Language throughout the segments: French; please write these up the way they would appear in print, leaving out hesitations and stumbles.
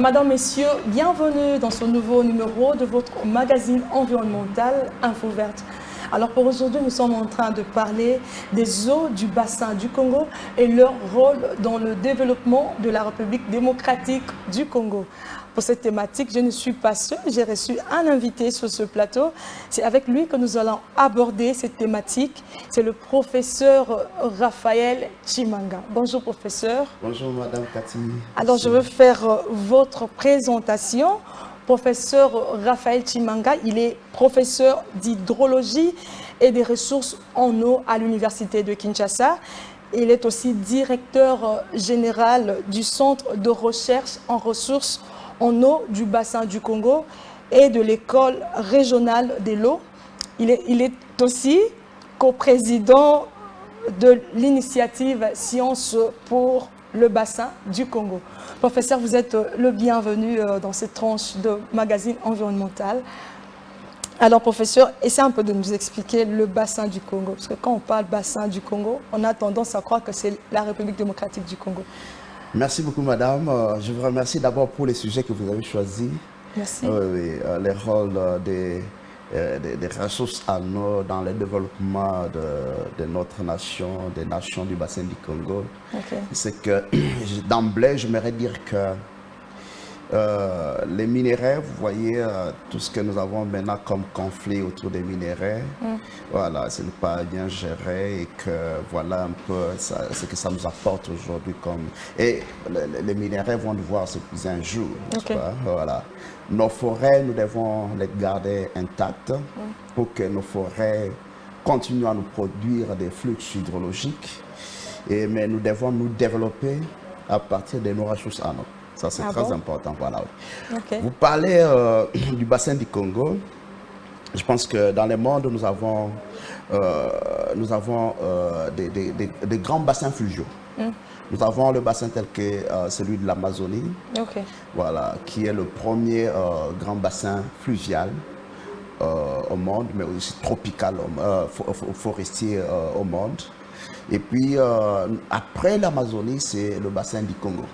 Madame, Messieurs, bienvenue dans ce nouveau numéro de votre magazine environnemental Info Verte. Alors pour aujourd'hui, nous sommes en train de parler des eaux du bassin du Congo et leur rôle dans le développement de la République démocratique du Congo. Pour cette thématique, je ne suis pas seule, j'ai reçu un invité sur ce plateau. C'est avec lui que nous allons aborder cette thématique. C'est le professeur Raphaël Chimanga. Bonjour professeur. Bonjour Madame Cathy. Alors je veux faire votre présentation. Professeur Raphaël Chimanga, il est professeur d'hydrologie et des ressources en eau à l'université de Kinshasa. Il est aussi directeur général du Centre de recherche en ressources en eau du bassin du Congo et de l'école régionale de l'eau. Il est aussi coprésident de l'initiative Sciences pour le bassin du Congo. Professeur, vous êtes le bienvenu dans cette tranche de magazine environnemental. Alors, professeur, essayez un peu de nous expliquer le bassin du Congo. Parce que quand on parle bassin du Congo, on a tendance à croire que c'est la République démocratique du Congo. Merci beaucoup, madame. Je vous remercie d'abord pour les sujets que vous avez choisis. Merci. Les rôles des ressources en eau dans le développement de notre nation, des nations du bassin du Congo. Okay. C'est que d'emblée, j'aimerais dire que les minéraux, vous voyez tout ce que nous avons maintenant comme conflit autour des minéraux, voilà, ce n'est pas bien géré et que voilà un peu ce que ça nous apporte aujourd'hui. Et les minéraux vont devoir s'épuiser un jour, n'est-ce pas? Voilà. Nos forêts, nous devons les garder intactes pour que nos forêts continuent à nous produire des flux hydrologiques, mais nous devons nous développer à partir de nos ressources en eau. Ça, c'est très important. Voilà. Okay. Vous parlez du bassin du Congo. Je pense que dans le monde, nous avons des grands bassins fluviaux. Nous avons le bassin tel que celui de l'Amazonie, voilà, qui est le premier grand bassin fluvial au monde, mais aussi tropical, forestier au monde. Et puis, après l'Amazonie, c'est le bassin du Congo.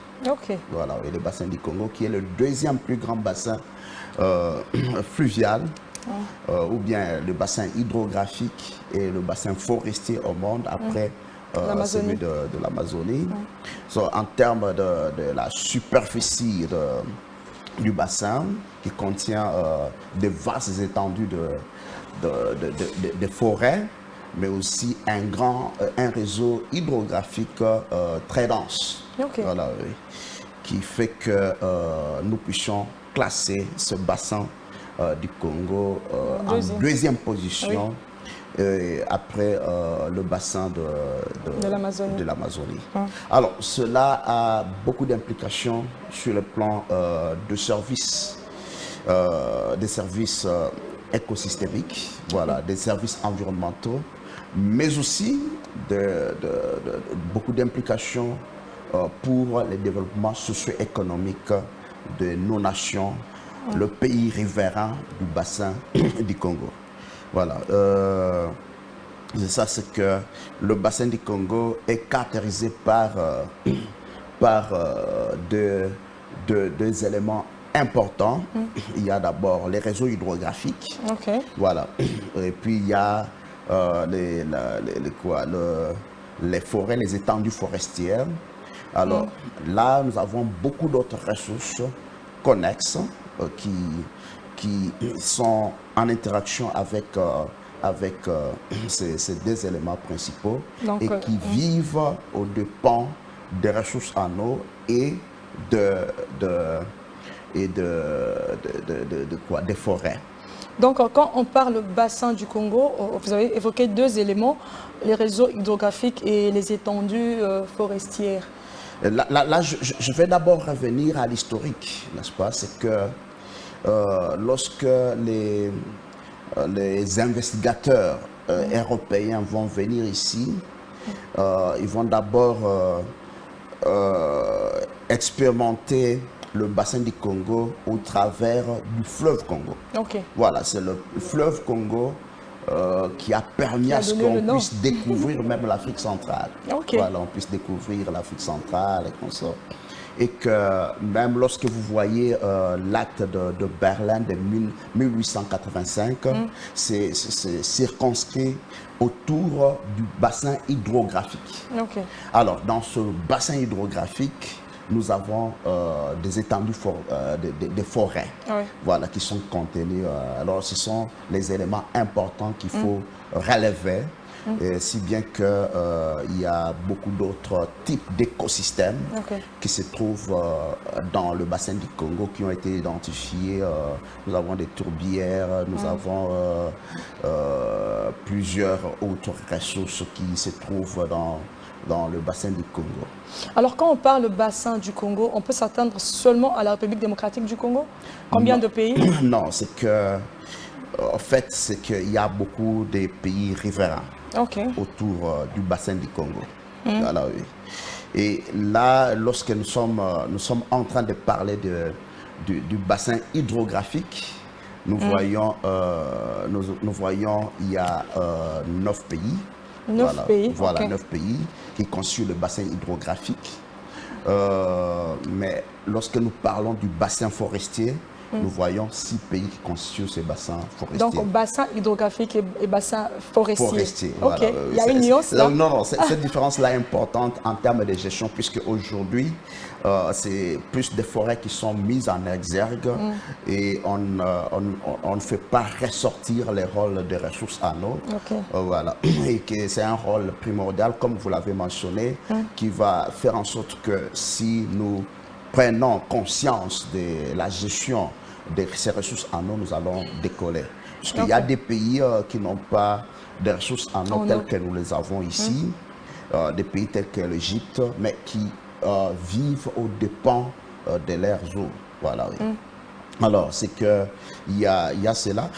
Voilà, et le bassin du Congo qui est le deuxième plus grand bassin fluvial, ou bien le bassin hydrographique et le bassin forestier au monde après celui de l'Amazonie. En termes de la superficie du bassin qui contient de vastes étendues de forêts, mais aussi un réseau hydrographique très dense. Voilà, oui, qui fait que nous puissions classer ce bassin du Congo en deuxième position, après le bassin de l'Amazonie. Alors, cela a beaucoup d'implications sur le plan de services, des services écosystémiques, voilà, des services environnementaux, mais aussi beaucoup d'implications pour le développement socio-économique de nos nations, le pays riverain du bassin du Congo. Voilà. Ça, c'est que le bassin du Congo est caractérisé par deux éléments importants. Il y a d'abord les réseaux hydrographiques. Voilà. Et puis il y a les forêts, les étendues forestières. Alors là, nous avons beaucoup d'autres ressources connexes qui sont en interaction avec ces deux éléments principaux. Donc, et qui vivent aux dépens des ressources en eau et des forêts. Donc, quand on parle bassin du Congo, vous avez évoqué deux éléments, les réseaux hydrographiques et les étendues forestières. Là, je vais d'abord revenir à l'historique, n'est-ce pas? C'est que lorsque les investigateurs européens vont venir ici, ils vont d'abord expérimenter le bassin du Congo au travers du fleuve Congo. Voilà, c'est le fleuve Congo qui a permis à ce qu'on puisse découvrir même l'Afrique centrale. Voilà, on puisse découvrir l'Afrique centrale et comme ça. et que même lorsque vous voyez l'acte de Berlin de 1885, c'est circonscrit autour du bassin hydrographique. Okay. Alors, dans ce bassin hydrographique, nous avons des étendues, des forêts, Oui. voilà, qui sont contenues. Alors, ce sont les éléments importants qu'il faut relever, si bien qu'il y a beaucoup d'autres types d'écosystèmes qui se trouvent dans le bassin du Congo qui ont été identifiés. Nous avons des tourbières, nous avons plusieurs autres ressources qui se trouvent dans le bassin du Congo. Alors, quand on parle bassin du Congo, on peut s'attendre seulement à la République démocratique du Congo? Combien de pays? Non, c'est que, en fait, c'est qu'il y a beaucoup de pays riverains autour du bassin du Congo. Voilà, oui. Et là, lorsque nous sommes en train de parler du bassin hydrographique, nous voyons il y a 9 pays. 9 pays. Voilà, 9 pays qui constituent le bassin hydrographique. Mais lorsque nous parlons du bassin forestier, nous voyons 6 pays qui constituent ce bassin forestier. Donc, bassin hydrographique et bassin forestier. Voilà. Il y a une nuance là? Non, cette différence-là est importante en termes de gestion, puisque aujourd'hui, c'est plus des forêts qui sont mises en exergue et on ne fait pas ressortir les rôles des ressources en eau. Voilà. Et que c'est un rôle primordial, comme vous l'avez mentionné, qui va faire en sorte que si nous prenons conscience de la gestion de ces ressources en eau, nous allons décoller. Parce qu'il y a des pays qui n'ont pas de ressources en eau telles que nous les avons ici, des pays tels que l'Égypte, mais qui vivent aux dépens de leurs eaux. Voilà, oui. Alors, c'est qu'il y a cela.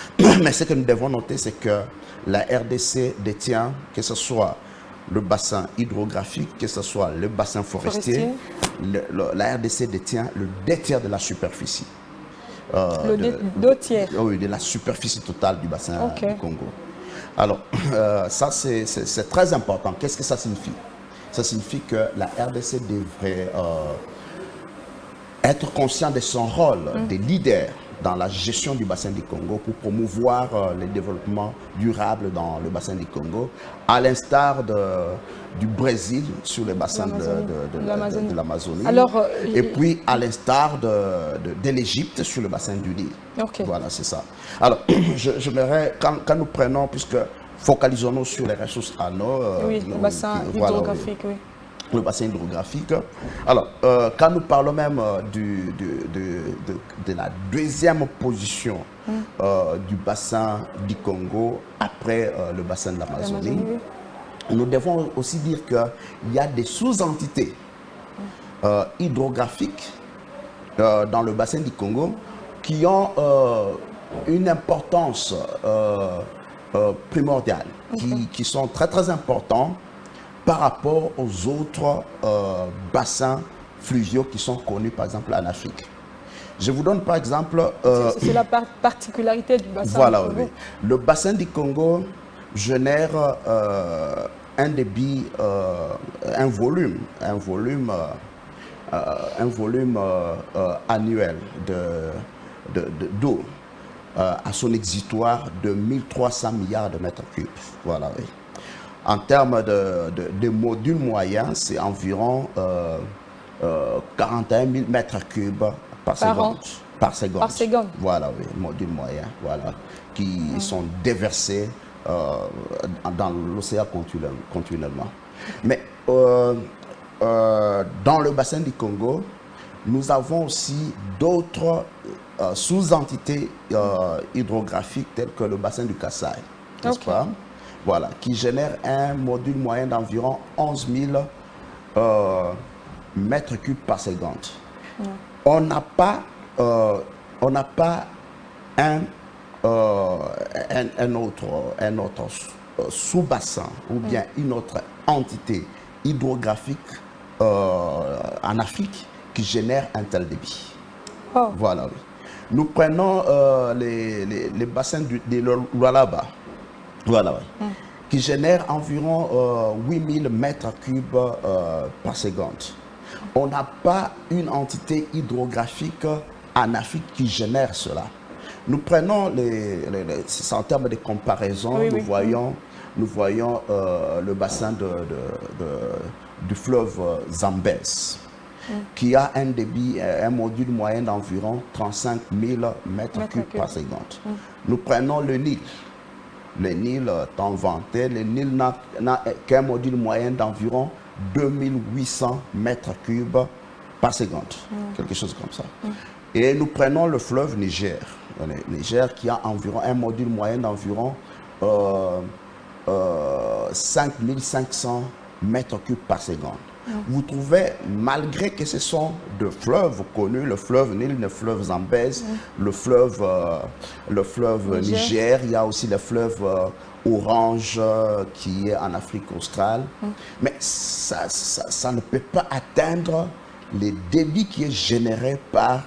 Mais ce que nous devons noter, c'est que la RDC détient, que ce soit le bassin hydrographique, que ce soit le bassin forestier. La RDC détient le 2 tiers de la superficie. Le 2 tiers? Oui, de la superficie totale du bassin du Congo. Alors, ça c'est très important. Qu'est-ce que ça signifie? Ça signifie que la RDC devrait être conscient de son rôle de leader dans la gestion du bassin du Congo pour promouvoir le développement durable dans le bassin du Congo, à l'instar du Brésil sur le bassin de l'Amazonie, et puis à l'instar de l'Égypte sur le bassin du Nil. Voilà, c'est ça. Alors, j'aimerais, quand nous prenons, puisque focalisons-nous sur les ressources en eau, le bassin hydrographique, oui. Le bassin hydrographique. Alors, quand nous parlons même de la 2e position du bassin du Congo après le bassin de l'Amazonie, nous devons aussi dire qu'il y a des sous-entités hydrographiques dans le bassin du Congo qui ont une importance primordiale, qui sont très très importants par rapport aux autres bassins fluviaux qui sont connus, par exemple, en Afrique. Je vous donne par exemple... c'est la particularité du bassin du Congo. Oui. Le bassin du Congo génère un débit, un volume annuel d'eau à son exutoire de 1300 milliards de mètres cubes. Voilà, oui. En termes de module moyen, c'est environ 41 000 mètres cubes par seconde. Par seconde. Voilà, oui, module moyen, voilà, qui sont déversés dans l'océan continuellement. Mais dans le bassin du Congo, nous avons aussi d'autres sous-entités hydrographiques telles que le bassin du Kassai, n'est-ce pas? Voilà, qui génère un module moyen d'environ 11 000 mètres cubes par seconde. On n'a pas un autre sous-bassin ou bien une autre entité hydrographique en Afrique qui génère un tel débit. Voilà, oui. Nous prenons les bassins de Lualaba. Voilà, oui. Qui génère environ 8 000 mètres cubes par seconde. on n'a pas une entité hydrographique en Afrique qui génère cela. Nous prenons en termes de comparaison, nous voyons le bassin du fleuve Zambèze, qui a un débit, un module moyen d'environ 35 000 mètres cubes par seconde. Nous prenons le Nil. Le Nil, tant vanté, le Nil n'a qu'un module moyen d'environ 2800 mètres cubes par seconde, quelque chose comme ça. Et nous prenons le fleuve Niger, Niger qui a environ un module moyen d'environ 5500 mètres cubes par seconde. Vous trouvez, malgré que ce sont deux fleuves connus, le fleuve Nil, le fleuve Zambèze, le fleuve Niger, il y a aussi le fleuve Orange qui est en Afrique australe, mais ça ne peut pas atteindre les débits qui est généré par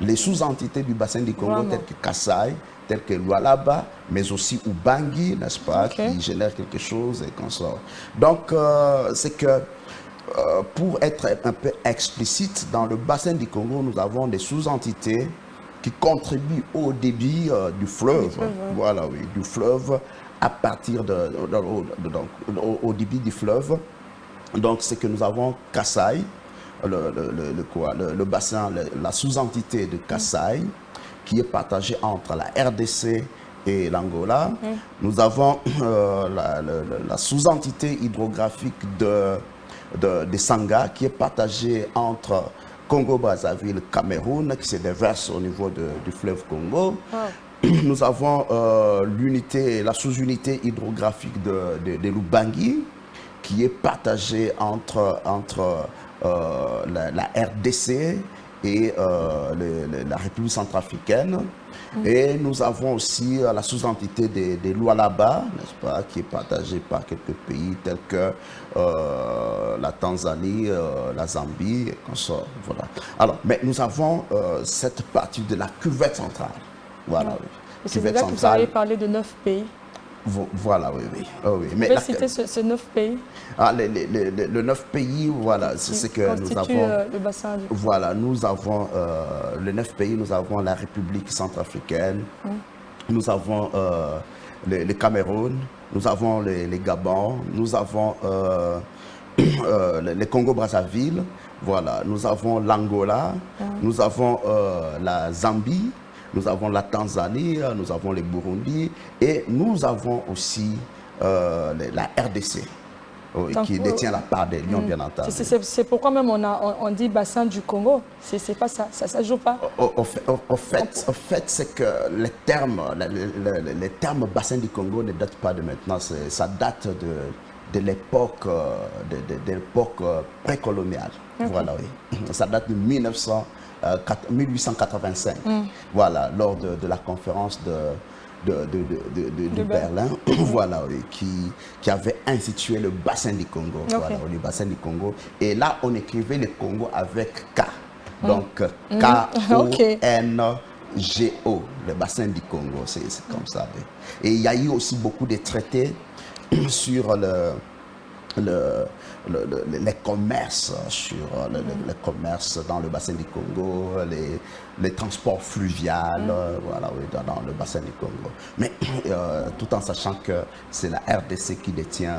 les sous-entités du bassin du Congo, telles que Kasaï, telles que Lualaba, mais aussi Ubangi, n'est-ce pas, qui génèrent quelque chose et qu'on sort. Donc, c'est que pour être un peu explicite, dans le bassin du Congo, nous avons des sous-entités qui contribuent au débit du fleuve, voilà, oui, du fleuve à partir au débit du fleuve. Donc, c'est que nous avons Kasaï, le bassin, la sous-entité de Kasaï, qui est partagée entre la RDC et l'Angola. Nous avons la sous-entité hydrographique de Sanga, qui est partagée entre Congo-Brazzaville, Cameroun, qui se déverse au niveau du fleuve Congo. Nous avons la sous-unité hydrographique de Lubangi, qui est partagée entre la RDC et la République centrafricaine. Et nous avons aussi la sous-entité de Lualaba, n'est-ce pas, qui est partagée par quelques pays tels que la Tanzanie, la Zambie, et consorts. Voilà. Alors, mais nous avons cette partie de la cuvette centrale. Voilà. C'est là que vous avez parlé de 9 pays. Voilà, oui. Vous pouvez citer ces 9 pays? Le 9 pays, voilà, c'est ce que nous avons. Le bassin du... Voilà, nous avons les 9 pays, nous avons la République centrafricaine, nous avons le Cameroun, nous avons les Gabon, nous avons le Congo-Brazzaville, voilà, nous avons l'Angola, nous avons la Zambie, nous avons la Tanzanie, nous avons le Burundi et nous avons aussi la RDC qui détient la part des lions, bien entendu. C'est pourquoi même on dit bassin du Congo. C'est pas ça, ça joue pas. Au fait, c'est que les termes bassin du Congo ne datent pas de maintenant. Ça date de l'époque précoloniale. Voilà, oui. Ça date de 1885, voilà, lors de la conférence de Berlin, voilà, oui, qui avait institué le bassin du Congo, voilà, le bassin du Congo. Et là, on écrivait le Congo avec K, donc K-O-N-G-O, le bassin du Congo, c'est comme ça. Oui. Et il y a eu aussi beaucoup de traités sur les commerces, les commerces dans le bassin du Congo, les transports fluviaux, voilà, oui, dans le bassin du Congo. Mais tout en sachant que c'est la RDC qui détient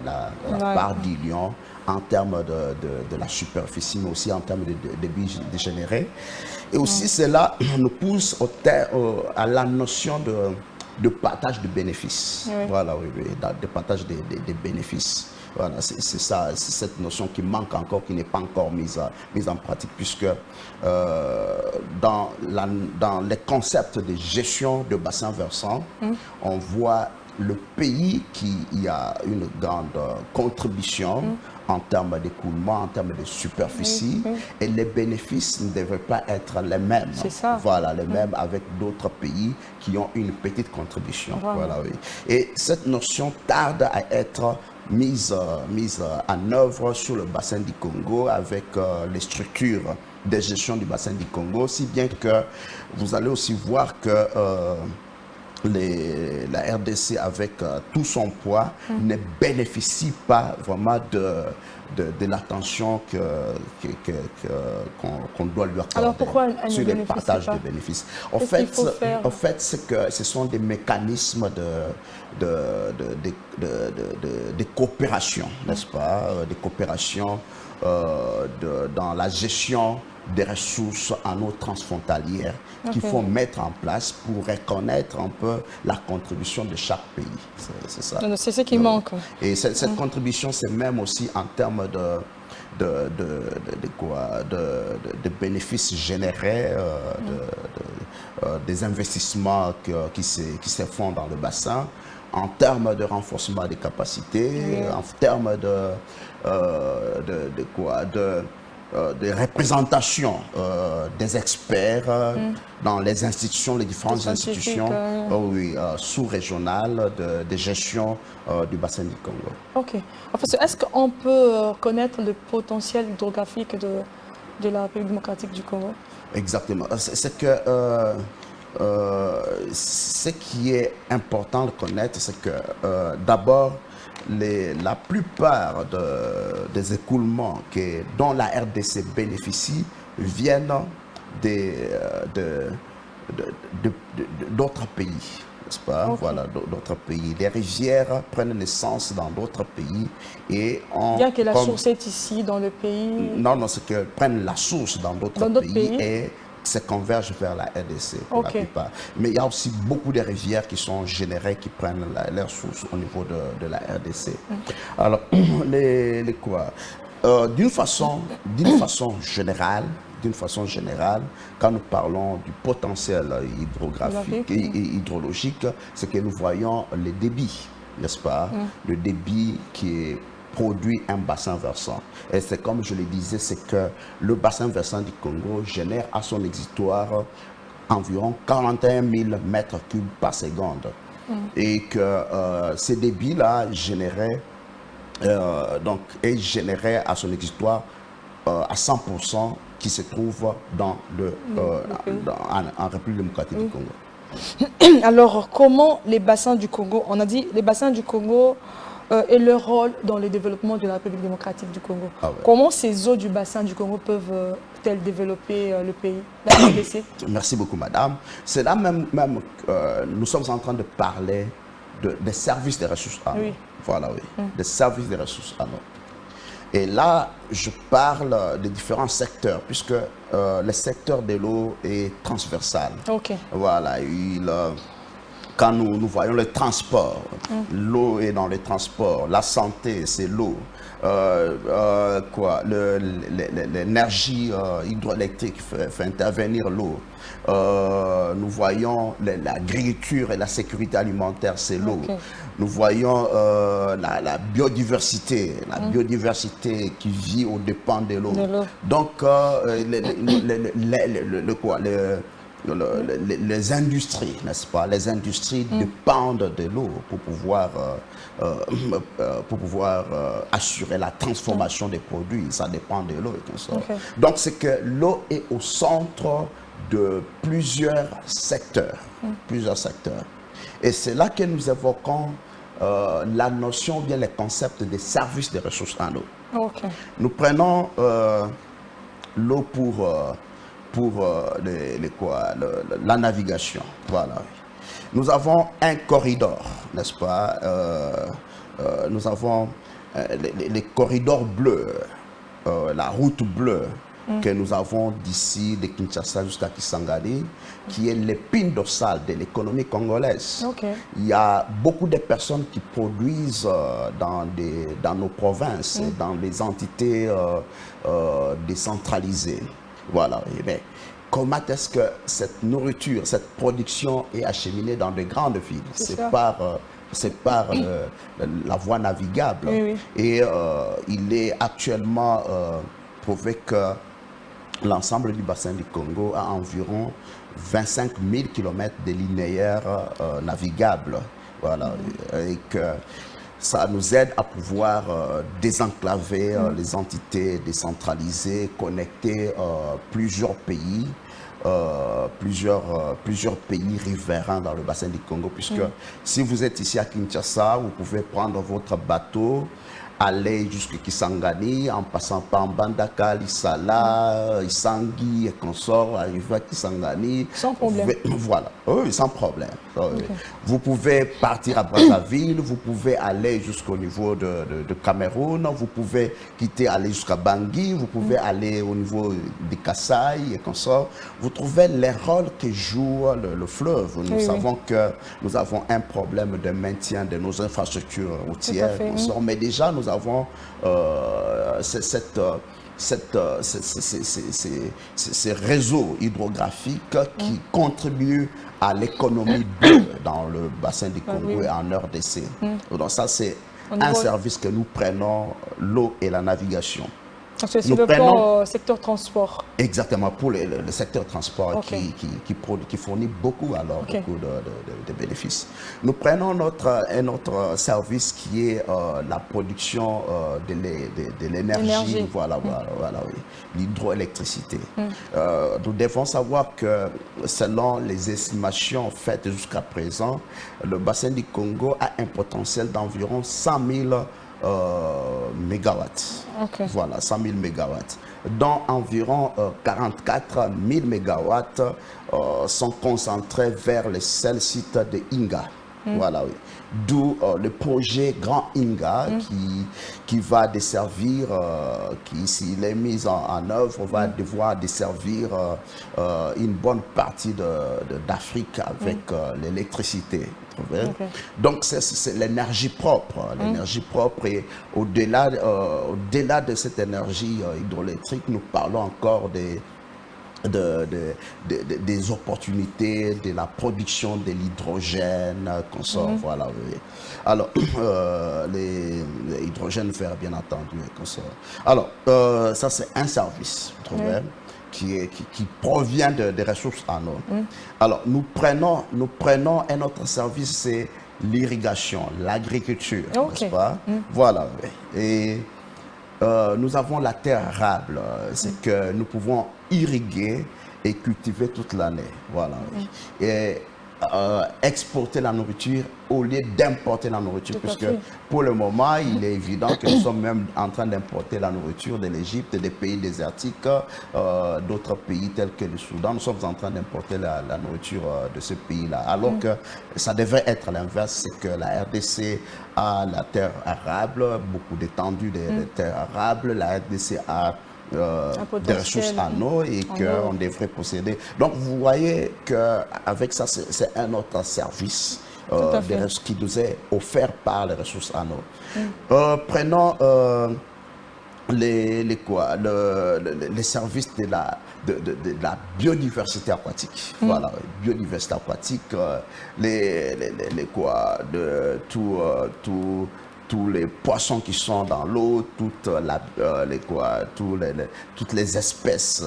la part du lion en termes de la superficie, mais aussi en termes de débit dégénéré. Et aussi cela nous pousse à la notion de partage de bénéfices. Voilà, oui, de partage des bénéfices. Voilà, c'est ça, c'est cette notion qui manque encore, qui n'est pas encore mise en pratique, puisque dans les concepts de gestion de bassin versant, on voit le pays qui y a une grande contribution en termes d'écoulement, en termes de superficie, et les bénéfices ne devraient pas être les mêmes. C'est ça. Voilà, les mêmes avec d'autres pays qui ont une petite contribution. Voilà, oui. Et cette notion tarde à être mise en œuvre sur le bassin du Congo avec les structures de gestion du bassin du Congo, si bien que vous allez aussi voir que la RDC avec tout son poids ne bénéficie pas vraiment de l'attention qu'on doit lui accorder. Alors pourquoi elle sur ne le partage pas? de bénéfices. En fait, c'est que ce sont des mécanismes de coopération, n'est-ce pas? Des coopérations dans la gestion des ressources en eau transfrontalière qu'il faut mettre en place pour reconnaître un peu la contribution de chaque pays. C'est ça. C'est ce qui manque. Et cette contribution, c'est même aussi en termes de bénéfices générés, des investissements qui se font dans le bassin, en termes de renforcement des capacités, en termes de représentation des experts dans les institutions, les différentes institutions sous-régionales de gestion du bassin du Congo. Ok. Est-ce qu'on peut connaître le potentiel hydrographique de la République démocratique du Congo? Exactement. C'est que ce qui est important de connaître, c'est que d'abord, la plupart des écoulements dont la RDC bénéficie viennent d'autres pays, n'est-ce pas? Voilà, d'autres pays. Les rivières prennent naissance dans d'autres pays et bien que la source est ici dans le pays. Non, c'est qu'elles prennent la source dans d'autres pays et se convergent vers la RDC pour la plupart. Mais il y a aussi beaucoup de rivières qui sont générées, qui prennent leur source au niveau de la RDC. Alors, d'une façon générale, quand nous parlons du potentiel hydrographique et hydrologique, c'est que nous voyons les débits, n'est-ce pas? Le débit qui est produit un bassin versant. Et c'est comme je le disais, c'est que le bassin versant du Congo génère à son exutoire environ 41 000 mètres cubes par seconde. Et que ces débits-là généraient à son exutoire à 100% qui se trouve en République démocratique du Congo. Alors, comment les bassins du Congo, on a dit les bassins du Congo et leur rôle dans le développement de la République démocratique du Congo. Comment ces eaux du bassin du Congo peuvent-elles développer le pays, la RDC? Merci beaucoup, madame. C'est là même nous sommes en train de parler des services des ressources en eau. Voilà, des services des ressources en eau. Et là, je parle des différents secteurs, puisque le secteur de l'eau est transversal. Voilà, quand nous voyons le transport, l'eau est dans le transport, la santé, c'est l'eau. L'énergie hydroélectrique fait intervenir l'eau. Nous voyons l'agriculture et la sécurité alimentaire, c'est l'eau. Nous voyons la biodiversité, qui vit aux dépens de l'eau. Donc, les industries, n'est-ce pas? Les industries dépendent de l'eau pour pouvoir assurer la transformation des produits. Ça dépend de l'eau et tout ça. Donc, c'est que l'eau est au centre de plusieurs secteurs. Et c'est là que nous évoquons la notion, ou bien les concepts des services des ressources en eau. Nous prenons l'eau pour la navigation. Voilà. Nous avons un corridor, n'est-ce pas? Nous avons les corridors bleus, la route bleue que nous avons d'ici de Kinshasa jusqu'à Kisangani, qui est l'épine dorsale de l'économie congolaise. Il y a beaucoup de personnes qui produisent dans nos provinces, dans les entités décentralisées. Voilà. Et bien, comment est-ce que cette nourriture, cette production est acheminée dans de grandes villes? C'est par la voie navigable. Et il est actuellement prouvé que l'ensemble du bassin du Congo a environ 25 000 km de linéaires navigables. Voilà. Et que ça nous aide à pouvoir désenclaver les entités décentralisées, connecter plusieurs pays plusieurs pays riverains dans le bassin du Congo, puisque si vous êtes ici à Kinshasa, vous pouvez prendre votre bateau, aller jusqu'à Kisangani en passant par Mbandaka, Lisala, Isangi et consorts, arriver à Kisangani. Sans problème. Voilà, oui, sans problème. Vous pouvez partir à Brazzaville, vous pouvez aller jusqu'au niveau de Cameroun, vous pouvez quitter, aller jusqu'à Bangui, vous pouvez aller au niveau de Kassai et consorts. Vous trouvez les rôles que joue le fleuve. Nous savons que nous avons un problème de maintien de nos infrastructures routières, mais déjà nous avons ces réseaux hydrographiques qui contribuent à l'économie d'eau dans le bassin du Congo et en RDC. Donc ça, c'est un service que nous prenons, l'eau et la navigation. C'est le plan secteur transport. Exactement, pour le secteur transport qui fournit beaucoup, beaucoup de bénéfices. Nous prenons notre service qui est la production de l'énergie, l'hydroélectricité. Nous devons savoir que selon les estimations faites jusqu'à présent, le bassin du Congo a un potentiel d'environ 100 000 mégawatts. Voilà, 100 000 mégawatts. Dont environ 44 000 mégawatts sont concentrés vers les seuls sites de Inga. Voilà, oui. D'où le projet Grand Inga qui va desservir, qui s'il est mis en œuvre, va devoir desservir une bonne partie d'Afrique avec l'électricité. Donc c'est l'énergie propre. L'énergie propre, et au-delà de cette énergie hydroélectrique, nous parlons encore des opportunités de la production de l'hydrogène qu'on sort, voilà. Oui. Alors, l'hydrogène vert, bien entendu, qu'on sort. Alors, ça c'est un service, vous trouvez, qui provient des ressources en eau. Alors, nous prenons un autre service, c'est l'irrigation, l'agriculture, n'est-ce pas? Voilà, oui. Et nous avons la terre arable, c'est que nous pouvons irriguer et cultiver toute l'année, voilà. Et exporter la nourriture au lieu d'importer la nourriture, puisque pour le moment, il est évident que nous sommes même en train d'importer la nourriture de l'Égypte, des pays désertiques, d'autres pays tels que le Soudan. Nous sommes en train d'importer la nourriture de ce pays-là, alors que ça devrait être l'inverse, c'est que la RDC a la terre arable, beaucoup d'étendues de terres arables, la RDC a des ressources en eau et qu'on devrait posséder. Donc vous voyez qu'avec ça, c'est un autre service qui nous est offert par les ressources en eau. Prenons les services de la biodiversité aquatique. Voilà, biodiversité aquatique, tous les poissons qui sont dans l'eau, toutes les espèces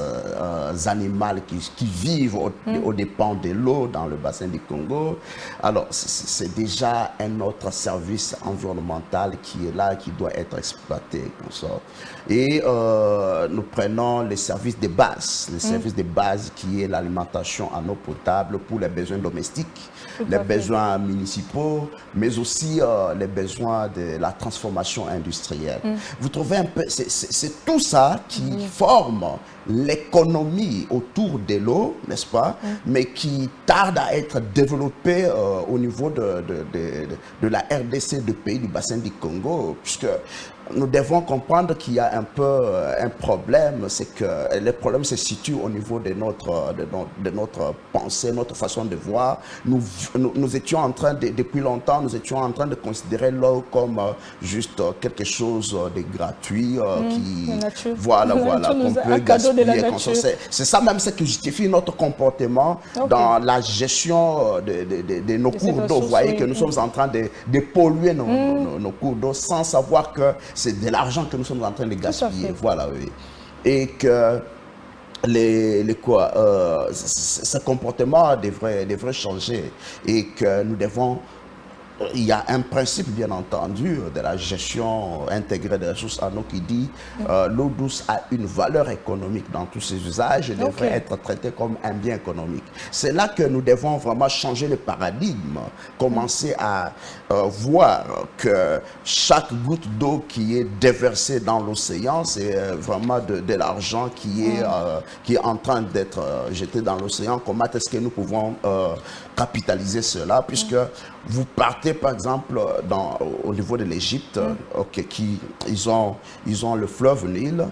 animales qui vivent aux dépens de l'eau dans le bassin du Congo. Alors, c'est déjà un autre service environnemental qui est là, qui doit être exploité. Et nous prenons les services de base, qui est l'alimentation en eau potable pour les besoins domestiques, les besoins municipaux, mais aussi les besoins de la transformation industrielle. Vous trouvez un peu, c'est tout ça qui forme l'économie autour de l'eau, n'est-ce pas, mais qui tarde à être développée au niveau de la RDC, de pays du bassin du Congo, puisque nous devons comprendre qu'il y a un peu un problème, c'est que le problème se situe au niveau de notre pensée, notre façon de voir. Nous étions en train, depuis longtemps, nous étions en train de considérer l'eau comme juste quelque chose de gratuit, qu'on peut gaspiller. C'est ça même ce qui justifie notre comportement dans la gestion de nos cours d'eau. Vous voyez que nous sommes en train de polluer nos cours d'eau sans savoir que c'est de l'argent que nous sommes en train de gaspiller. Voilà, oui. Et que ce comportement devrait changer et que nous devons il y a un principe, bien entendu, de la gestion intégrée des ressources en eau qui dit l'eau douce a une valeur économique dans tous ses usages et devrait être traitée comme un bien économique. C'est là que nous devons vraiment changer le paradigme, commencer à voir que chaque goutte d'eau qui est déversée dans l'océan, c'est vraiment de l'argent qui est en train d'être jeté dans l'océan. Comment est-ce que nous pouvons capitaliser cela, puisque vous partez par exemple au niveau de l'Égypte, ils ont le fleuve Nil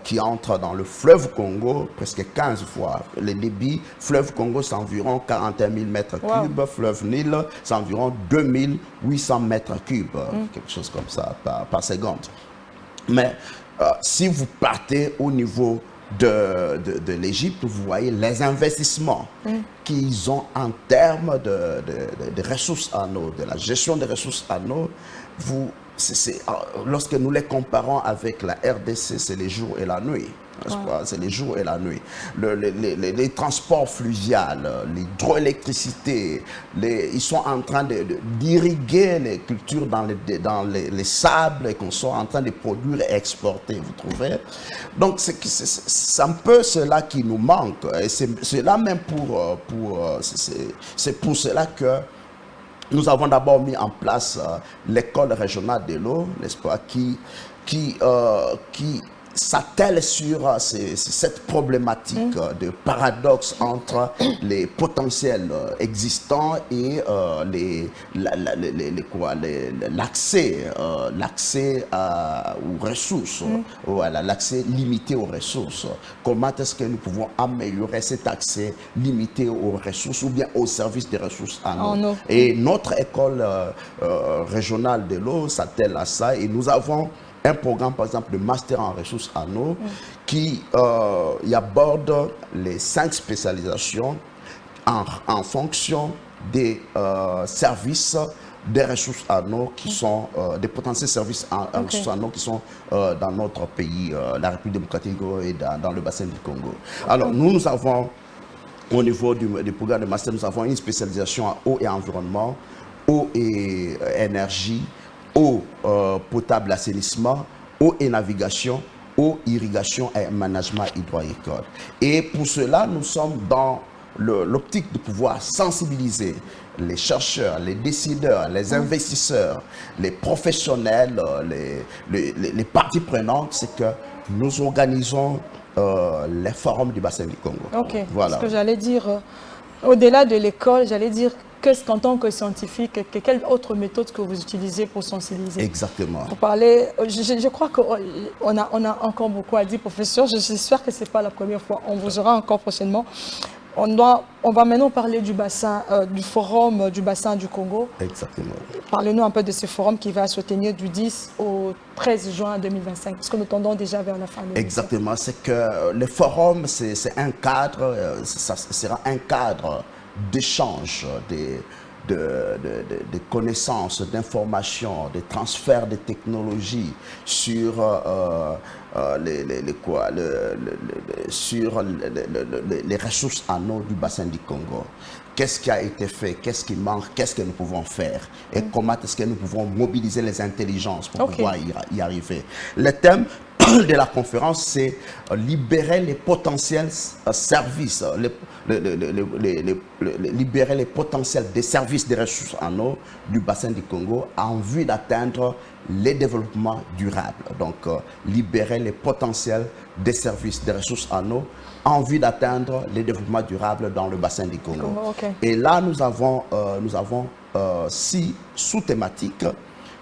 qui entre dans le fleuve Congo presque 15 fois. Le débit, fleuve Congo c'est environ 41 000 mètres cubes, fleuve Nil c'est environ 2800 mètres cubes, quelque chose comme ça par seconde. Mais si vous partez au niveau de l'Égypte, vous voyez les investissements qu'ils ont en termes de ressources en eau, de la gestion des ressources en eau. Lorsque nous les comparons avec la RDC, c'est les jours et la nuit. C'est les jours et la nuit. Les transports fluviaux, l'hydroélectricité, ils sont en train d'irriguer les cultures dans les sables qu'on soit en train de produire et exporter, vous trouvez? Donc c'est un peu cela qui nous manque. Et c'est là même c'est pour cela que nous avons d'abord mis en place l'école régionale de l'eau, n'est-ce pas, qui s'attelle sur cette problématique de paradoxe entre les potentiels existants et l'accès aux ressources, voilà, l'accès limité aux ressources. Comment est-ce que nous pouvons améliorer cet accès limité aux ressources ou bien au service des ressources en eau? Et notre école régionale de l'eau s'attelle à ça, et nous avons un programme, par exemple, de master en ressources en eau qui aborde les 5 spécialisations en fonction des services des ressources en eau qui sont des potentiels services en ressources en eau qui sont dans notre pays, la République démocratique du Congo et dans le bassin du Congo. Alors, nous avons, au niveau du programme de master, nous avons une spécialisation en eau et environnement, eau et énergie, eau potable, assainissement, eau et navigation, eau, irrigation et management hydro-agricole. Et pour cela, nous sommes dans l'optique de pouvoir sensibiliser les chercheurs, les décideurs, les investisseurs, les professionnels, les parties prenantes. C'est que nous organisons les forums du bassin du Congo. Voilà. Ce que j'allais dire, au-delà de l'école, j'allais dire, qu'en tant que scientifique, quelle autre méthode que vous utilisez pour sensibiliser? Exactement. Pour parler, je crois qu'on a encore beaucoup à dire, professeur. J'espère que ce n'est pas la première fois. On vous aura encore prochainement. On va maintenant parler du bassin, du forum du bassin du Congo. Exactement. Parlez-nous un peu de ce forum qui va se tenir du 10 au 13 juin 2025, parce que nous tendons déjà vers la fin de l'émission. Exactement. C'est que le forum, c'est un cadre, ça sera un cadre d'échange, de connaissances, d'informations, de transferts de technologies sur les ressources en eau du bassin du Congo. Qu'est-ce qui a été fait, qu'est-ce qui manque, qu'est-ce que nous pouvons faire et comment est-ce que nous pouvons mobiliser les intelligences pour pouvoir y arriver. Le thème de la conférence, c'est libérer les potentiels services, libérer les potentiels des services des ressources en eau du bassin du Congo en vue d'atteindre les développements durables. Donc, libérer les potentiels des services des ressources en eau en vue d'atteindre les développements durables dans le bassin du Congo. Et là, nous avons 6 sous-thématiques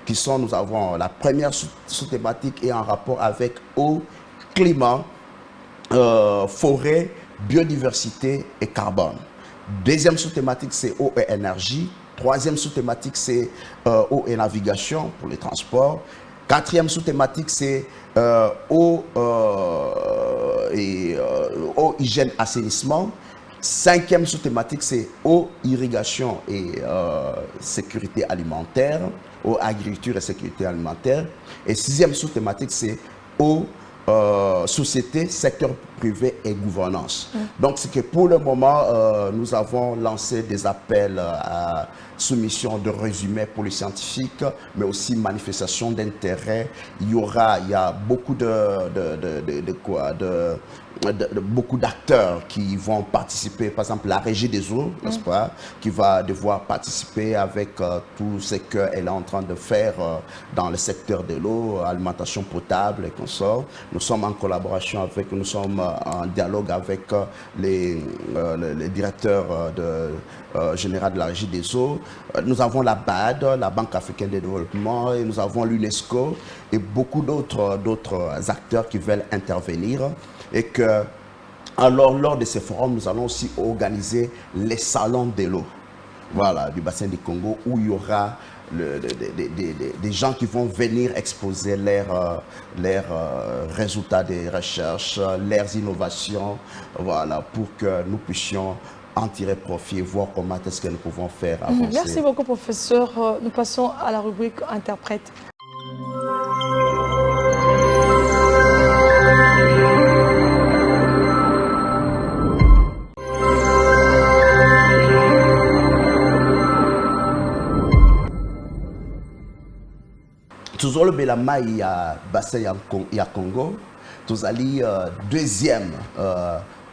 qui sont, nous avons la première sous-thématique est en rapport avec eau, climat, forêt, biodiversité et carbone. Deuxième sous-thématique, c'est eau et énergie. Troisième sous-thématique, c'est eau et navigation pour les transports. Quatrième sous-thématique, c'est eau, hygiène, assainissement. Cinquième sous-thématique, c'est eau, irrigation et sécurité alimentaire, eau, agriculture et sécurité alimentaire. Et sixième sous-thématique, c'est eau, société, secteur privé et gouvernance. Donc, c'est que pour le moment, nous avons lancé des appels à soumission de résumés pour les scientifiques, mais aussi manifestation d'intérêt. Il y a beaucoup beaucoup d'acteurs qui vont participer, par exemple la Régie des eaux, n'est-ce pas, qui va devoir participer avec tout ce qu'elle est en train de faire dans le secteur de l'eau, alimentation potable et consorts. Nous sommes en collaboration avec, nous sommes en dialogue avec les directeurs général de la Régie des eaux. Nous avons la BAD, la Banque africaine de développement, et nous avons l'UNESCO et beaucoup d'autres acteurs qui veulent intervenir. Et que, alors, lors de ces forums, nous allons aussi organiser les salons de l'eau, voilà, du bassin du Congo, où il y aura des gens qui vont venir exposer leurs résultats des recherches, leurs innovations, voilà, pour que nous puissions en tirer profit et voir comment est-ce que nous pouvons faire avancer. Merci beaucoup, professeur. Nous passons à la rubrique interprète. Toujours le Belama, il y a bassin, il y a Congo. Tous allés deuxième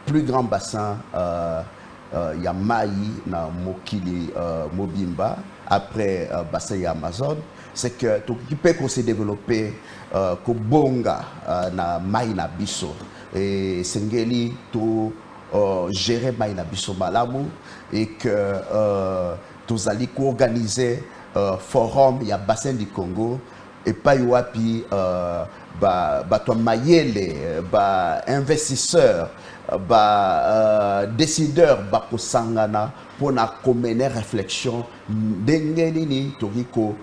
plus grand bassin, il y a Maï, na Mokili, Mobimba. Après bassin, il y a Amazon. C'est que tout qui peut se développer Kobonga na Maï na Bisso. Et Sengeli tout gérer Maï na Bisso Malamu et que tous allés organiser forum, il y a bassin du Congo. Et pas yoapi toi mayele investisseurs décideurs ko sangana pour na mener réflexion dengenini toriko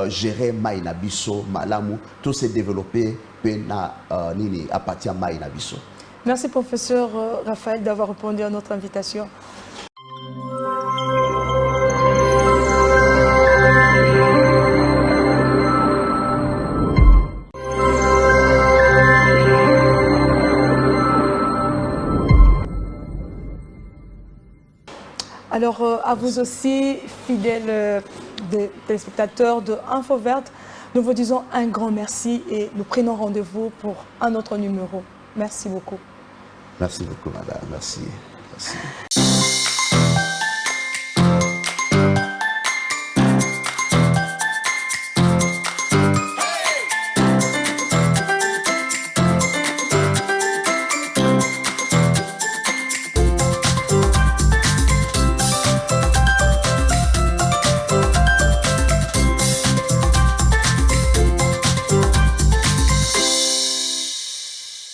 gérer maïna biso malamu tout se développer pena nini à partir maïna biso. Merci professeur Raphaël d'avoir répondu à notre invitation. Alors, à vous aussi, fidèles téléspectateurs de Info Verte, nous vous disons un grand merci et nous prenons rendez-vous pour un autre numéro. Merci beaucoup. Merci beaucoup, madame. Merci. Merci.